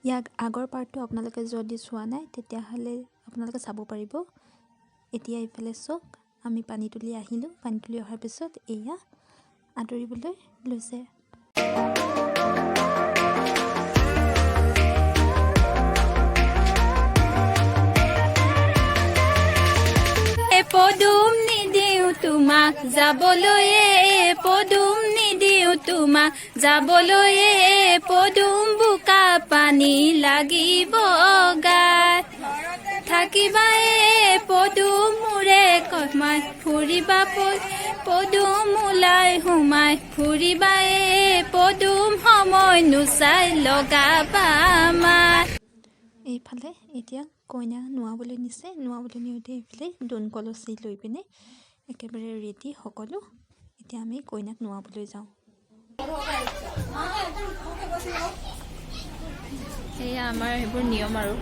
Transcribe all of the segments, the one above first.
ইয়াক আগৰ পাৰ্টটো আপোনালোকে যদি চোৱা নাই তেতিয়াহ'লে আপোনালোকে চাব পাৰিব। এতিয়া এইফালে চাওক, আমি পানী তুলি আহিলোঁ। পানী তুলি অহাৰ পিছত এয়া আদৰিবলৈ লৈছে। পদুম নিদিও তোমাক যাবলৈ, পদুম নিদিও তোমাক যাবলৈ, পদুম বোকা পানী লাগিব গাত। থাকিবা পদুম মোৰে কমাই ফুৰিবা, পদুম ওলাই সোমাই ফুৰিবা, পদুম সময় নোচাই লগাবা মাত। এইফালে এতিয়া কইনা নোৱাবলৈ নিছে। নোৱাবলৈ নিওঁতে এইফালে দোন কলচী লৈ পিনে একেবাৰে ৰেডি সকলো। এতিয়া আমি কইনাক নোৱাবলৈ যাওঁ। এয়া আমাৰ সেইবোৰ নিয়ম আৰু।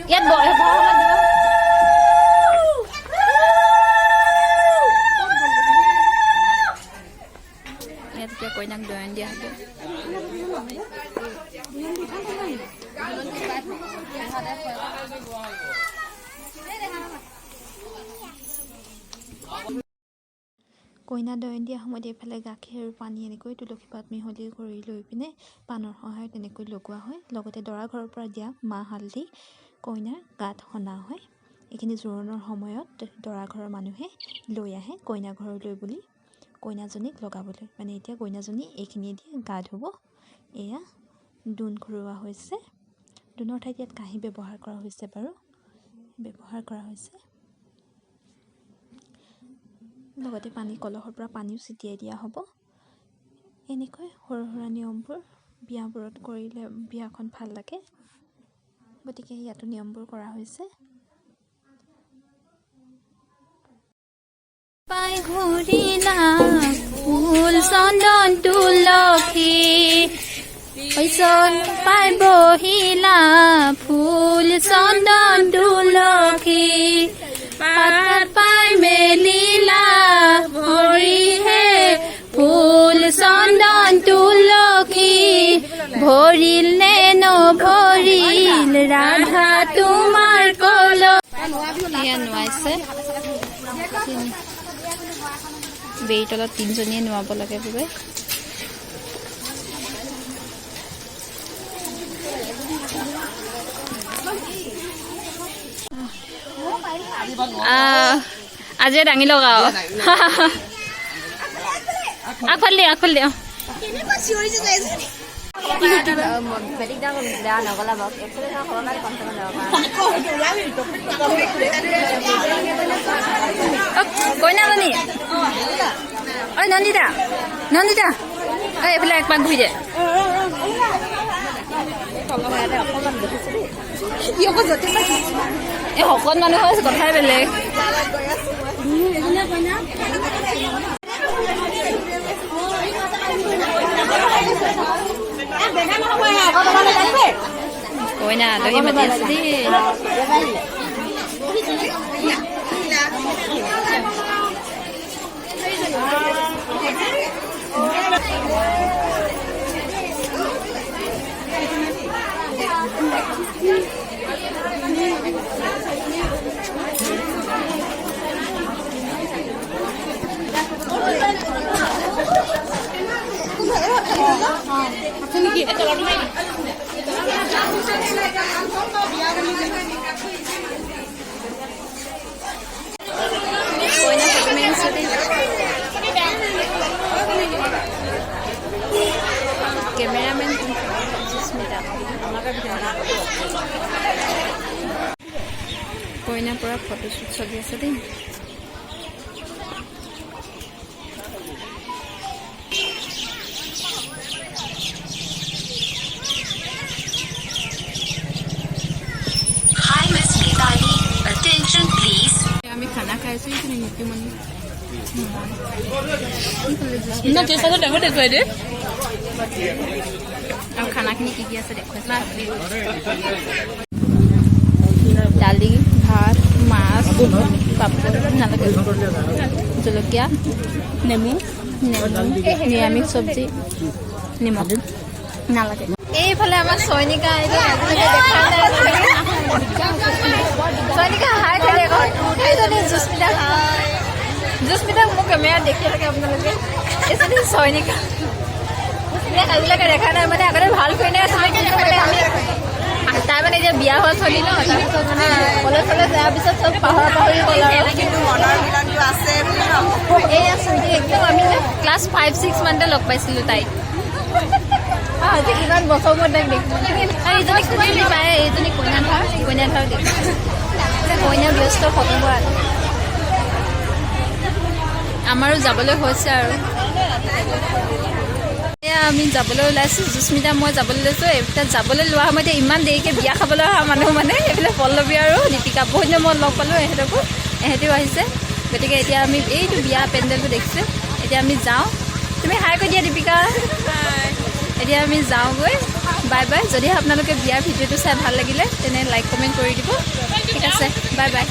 ইয়াত এতিয়া কইনাক দয়ন দিয়া হ'ব। কইনা দয়ন দিয়া সময়ত এইফালে গাখীৰ আৰু পানী এনেকৈ তুলসী পাত মিহলি কৰি লৈ পিনে পাণৰ সহায়ত এনেকৈ লগোৱা হয়। লগতে দৰা ঘৰৰ পৰা দিয়া মাহ হালধি কইনাৰ গাত সনা হয়। এইখিনি জোৰোণৰ সময়ত দৰা ঘৰৰ মানুহে লৈ আহে কইনা ঘৰলৈ বুলি কইনাজনীক লগাবলৈ। মানে এতিয়া কইনাজনী এইখিনিয়ে দি গা ধুব। এয়া দোন ঘূৰোৱা হৈছে। দোনৰ ঠাইত ইয়াত কাঁহী ব্যৱহাৰ কৰা হৈছে বাৰু, ব্যৱহাৰ কৰা হৈছে। লগতে পানী কলহৰ পৰা পানীও ছিটিয়াই দিয়া হ'ব। এনেকৈ সৰু সুৰা নিয়মবোৰ বিয়াবোৰত কৰিলে বিয়াখন ভাল লাগে, গতিকে ইয়াতো নিয়মবোৰ কৰা হৈছে। পাই ঘূৰিলা ফুল চন্দন তুলসী, পাই বহিলা ফুল চন্দন তুলসী, পাত পাই মেলিলা ভৰিহে ফুল চন্দন তুলসী, ভৰিল নে নভৰিল ৰাধা তোমাৰ কল। এয়া নোৱাইছে বেৰি তলত তিনিজনীয়ে নোৱাব লাগে বোলে। আজি দাঙি লগাও আখল দিয়া কইনাজনী ঐ নন্দিতা এইফালে একপাক ঘূৰি যায়। এই শকত মানুহ হৈছে কথাই বেলেগ। কইনা আদহি মাতি আছে দেই। Cameraman কইনা পৰা ফটোশ্বুট চলি আছে দেই। Hi Miss Mitali, attention please. আমি খানা খাইছো কিন্তু নিকি মানে না কেসা তো ডাঙৰ দেখুৱাই দে। আৰু খানাখিনি কি আছে দেখুৱাইছে। দালি, ভাত, মাছ, পাপৰ, নালাগে জলকীয়া, নেমু। নিৰামিষ চব্জি নিমখ নালাগে এইফালে আমাৰ চয়নিকা চয়নিকা হাই খেলে এইজনী জুস্মিতাক মোৰ কেমেৰাত দেখিয়ে থাকে আপোনালোকে এইজনী চয়নিকা আজিলৈকে দেখা নাই মানে আগতে ভাল কৰিলে আছিলে কিন্তু মানে আমি তাই মানে এতিয়া বিয়া হোৱা চলি ন তাৰপিছত মানে কলেজ চলেজ যোৱাৰ পিছত চব পাহৰি গ'ল আৰু কিন্তু মনৰবিলাকটো আছে এয়া চুইটি একদম আমি ক্লাছ 5-6 মানতে লগ পাইছিলোঁ তাইক আজি কিমান বছৰ মূৰত তাইক দেখিলোঁ আৰু এইজনী চিনি পায় এইজনী কইনাধাৰ দেখিছোঁ কইনা ব্যস্ত ফটোবোৰত আমাৰো যাবলৈ হৈছে আৰু এয়া আমি যাবলৈ ওলাইছোঁ জুস্মিতা মই যাবলৈ লৈছোঁ এইবিলাক যাবলৈ লোৱা সময়তে ইমান দেৰিকৈ বিয়া খাবলৈ অহা মানুহ মানে এইফালে পল্লৱী আৰু দীপিকা বহুত দিনৰ মই লগ পালোঁ এহেঁতকো এহেঁতেও আহিছে গতিকে এতিয়া আমি এইটো বিয়া পেণ্ডেলটো দেখিছোঁ এতিয়া আমি যাওঁ তুমি হাই কৈ দিয়া দীপিকা এতিয়া আমি যাওঁগৈ বাই বাই যদিহে আপোনালোকে বিয়াৰ ভিডিঅ'টো চাই ভাল লাগিলে তেনে লাইক কমেণ্ট কৰি দিব ঠিক আছে বাই বাই